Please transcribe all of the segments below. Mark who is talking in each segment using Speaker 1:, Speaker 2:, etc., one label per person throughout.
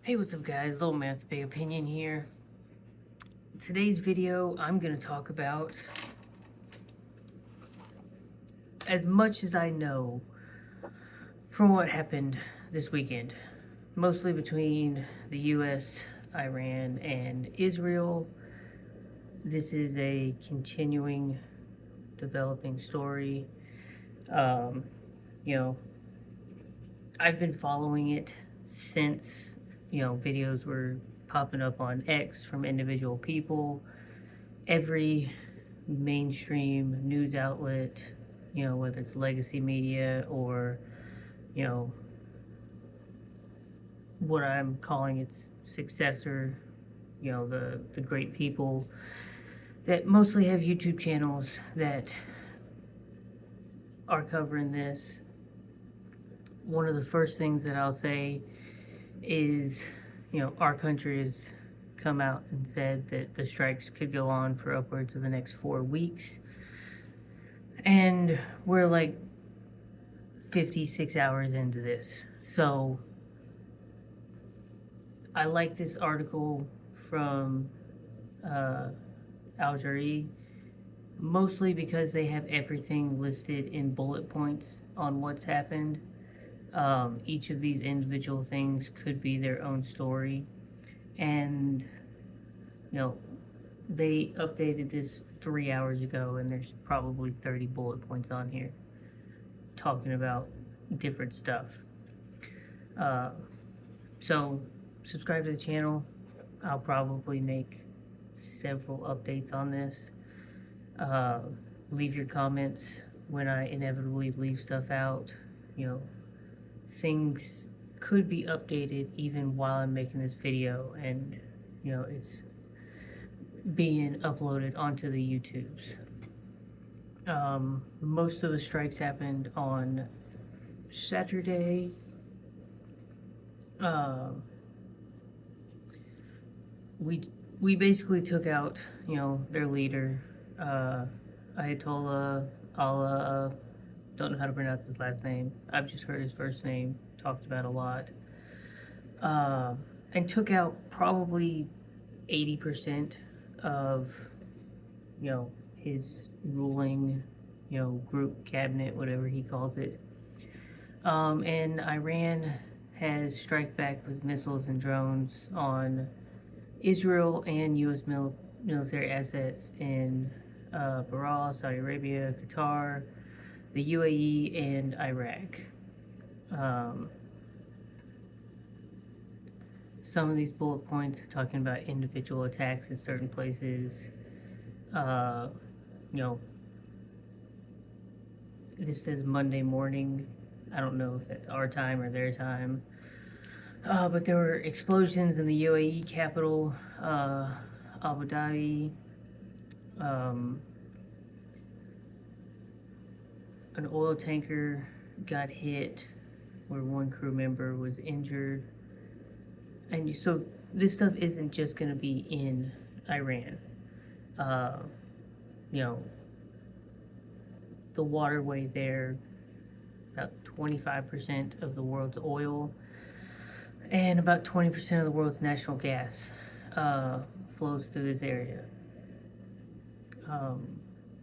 Speaker 1: Hey, what's up guys? Little Man with a Big Opinion here. Today's video, I'm going to talk about as much as I know from what happened this weekend. Mostly between the US, Iran, and Israel. This is a continuing, developing story. Um, you know, I've been following it since, videos were popping up on X from individual people. Every mainstream news outlet, whether it's legacy media or, you know, what I'm calling its successor, the great people that mostly have YouTube channels that are covering this. One of the first things that I'll say is, our country has come out and said that the strikes could go on for upwards of the next 4 weeks. And we're like 56 hours into this. So I like this article from Al Jazeera mostly because they have everything listed in bullet points on what's happened. Each of these individual things could be their own story. And, they updated this 3 hours ago, and there's probably 30 bullet points on here talking about different stuff. So, subscribe to the channel. I'll probably make several updates on this. Leave your comments when I inevitably leave stuff out. Things could be updated even while I'm making this video, and it's being uploaded onto the YouTubes. Most of the strikes happened on Saturday. We basically took out, their leader, Ayatollah Allah. Don't know how to pronounce his last name. I've just heard his first name talked about a lot. And took out probably 80% of, his ruling, group, cabinet, whatever he calls it. And Iran has strike back with missiles and drones on Israel and U.S. military assets in Bahrain, Saudi Arabia, Qatar, the UAE, and Iraq. Some of these bullet points are talking about individual attacks in certain places. This says Monday morning. I don't know if that's our time or their time. But there were explosions in the UAE capital, Abu Dhabi. An oil tanker got hit where one crew member was injured. And so this stuff isn't just going to be in Iran. The waterway there, about 25% of the world's oil and about 20% of the world's natural gas flows through this area.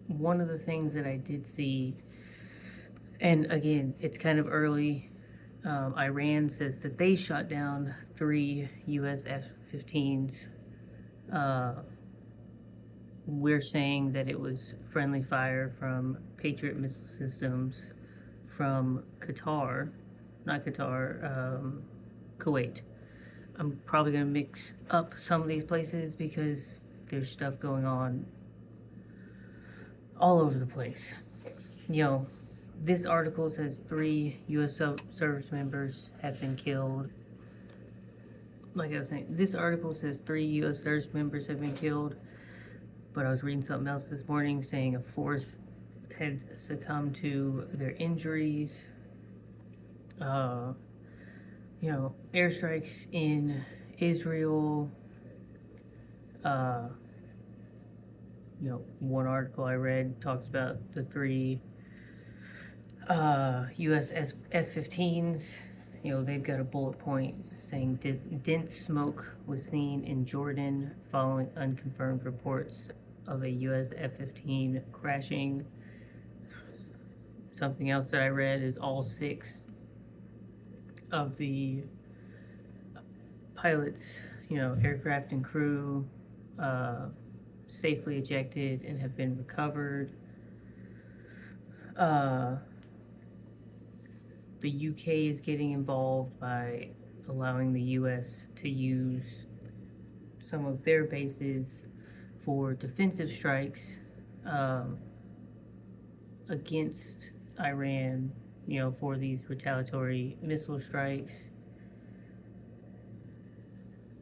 Speaker 1: One of the things that I did see, and again, it's kind of early, Iran says that they shot down 3 US F-15s. We're saying that it was friendly fire from Patriot missile systems from Qatar, not Qatar, Kuwait. I'm probably going to mix up some of these places because there's stuff going on all over the place. This article says 3 U.S. service members have been killed. Like I was saying, this article says 3 U.S. service members have been killed, but I was reading something else this morning saying a 4th had succumbed to their injuries. Airstrikes in Israel. One article I read talks about the 3 US F-15s they've got a bullet point saying dense smoke was seen in Jordan following unconfirmed reports of a U.S. F-15 crashing. Something else that I read is all 6 of the pilots, aircraft and crew, safely ejected and have been recovered. The UK is getting involved by allowing the US to use some of their bases for defensive strikes against Iran, for these retaliatory missile strikes.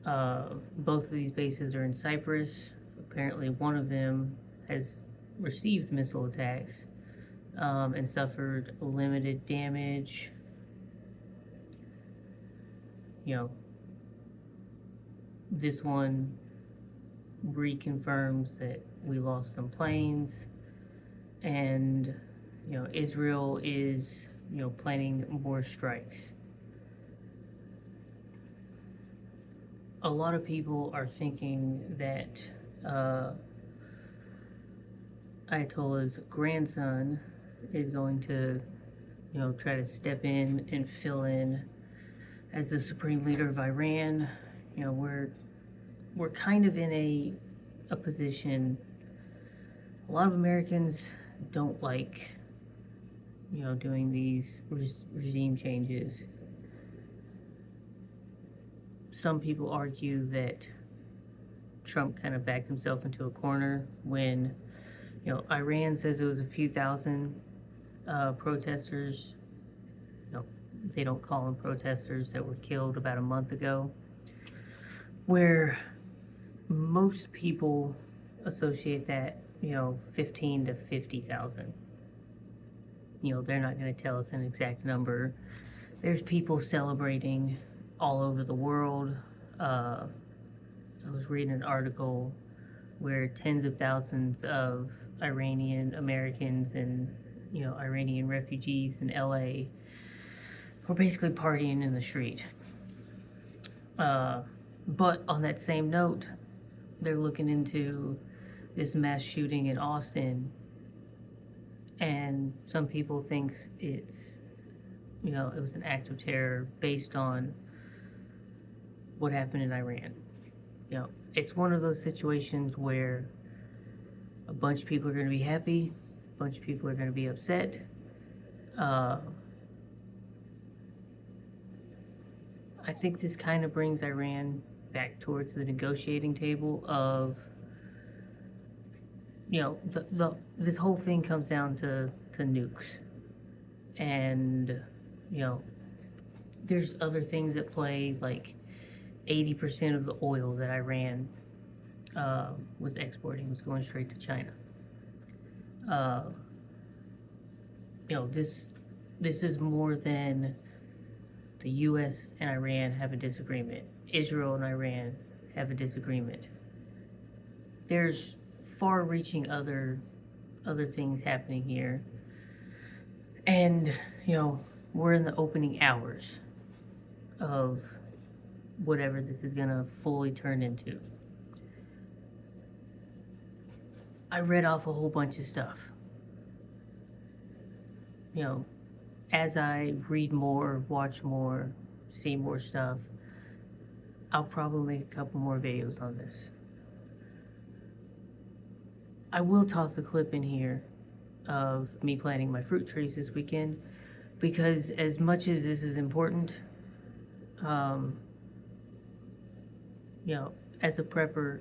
Speaker 1: Both of these bases are in Cyprus. Apparently, one of them has received missile attacks and suffered limited damage. This one reconfirms that we lost some planes, and Israel is planning more strikes. A lot of people are thinking that Ayatollah's grandson is going to try to step in and fill in as the supreme leader of Iran. We're kind of in a position. A lot of Americans don't like doing these regime changes. Some people argue that Trump kind of backed himself into a corner when Iran says it was a few thousand protesters. They don't call them protesters, that were killed about a month ago, where most people associate that 15 to 50,000. They're not going to tell us an exact number. There's people celebrating all over the world. I was reading an article where tens of thousands of Iranian Americans and Iranian refugees in LA were basically partying in the street. But on that same note, they're looking into this mass shooting in Austin, and some people think it was an act of terror based on what happened in Iran. It's one of those situations where a bunch of people are going to be happy, a bunch of people are going to be upset. I think this kind of brings Iran back towards the negotiating table of, this whole thing comes down to nukes. And, there's other things at play, like 80% of the oil that Iran was exporting was going straight to China. This is more than the U.S. and Iran have a disagreement. Israel and Iran have a disagreement. There's far-reaching other things happening here, and we're in the opening hours of whatever this is gonna fully turn into. I read off a whole bunch of stuff. As I read more, watch more, see more stuff, I'll probably make a couple more videos on this. I will toss a clip in here of me planting my fruit trees this weekend, because as much as this is important, as a prepper,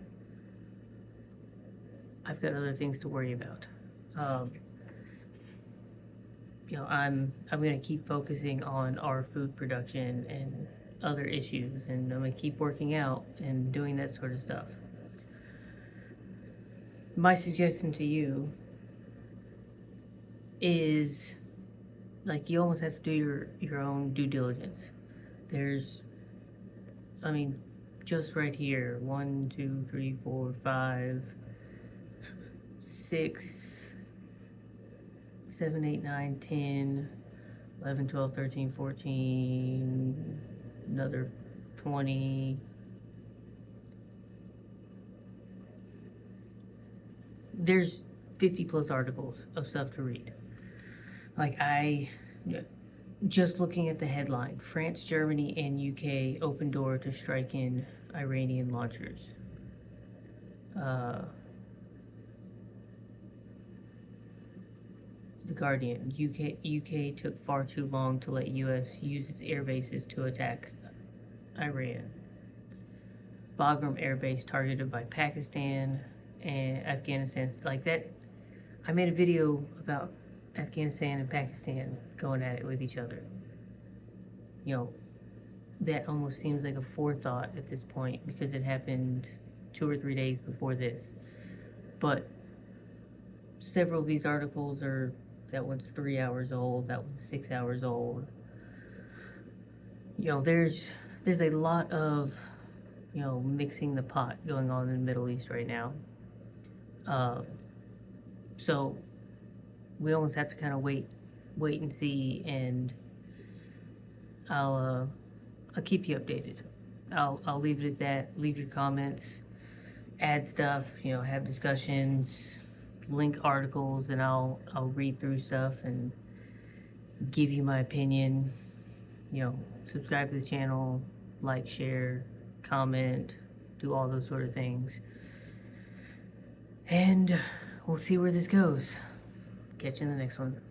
Speaker 1: I've got other things to worry about. I'm going to keep focusing on our food production and other issues, and I'm going to keep working out and doing that sort of stuff. My suggestion to you is, you almost have to do your own due diligence. There's, just right here, 1, 2, 3, 4, 5, 6, 7, 8, 9, 10, 11, 12, 13, 14, another 20. There's 50 plus articles of stuff to read. Like, just looking at the headline, France, Germany, and UK open door to strike in Iranian launchers. The Guardian, UK took far too long to let US use its air bases to attack Iran. Bagram Air Base targeted by Pakistan and Afghanistan. Like that, I made a video about Afghanistan and Pakistan going at it with each other. You know, that almost seems like a forethought at this point because it happened 2 or 3 days before this. But several of these articles are, that one's 3 hours old, that one's 6 hours old. You know, there's a lot of, you know, mixing the pot going on in the Middle East right now. So we almost have to kind of wait and see, and I'll keep you updated. I'll leave it at that. Leave your comments, add stuff, you know, have discussions, link articles, and I'll read through stuff and give you my opinion. You know, subscribe to the channel, like, share, comment, do all those sort of things. And we'll see where this goes. Catch you in the next one.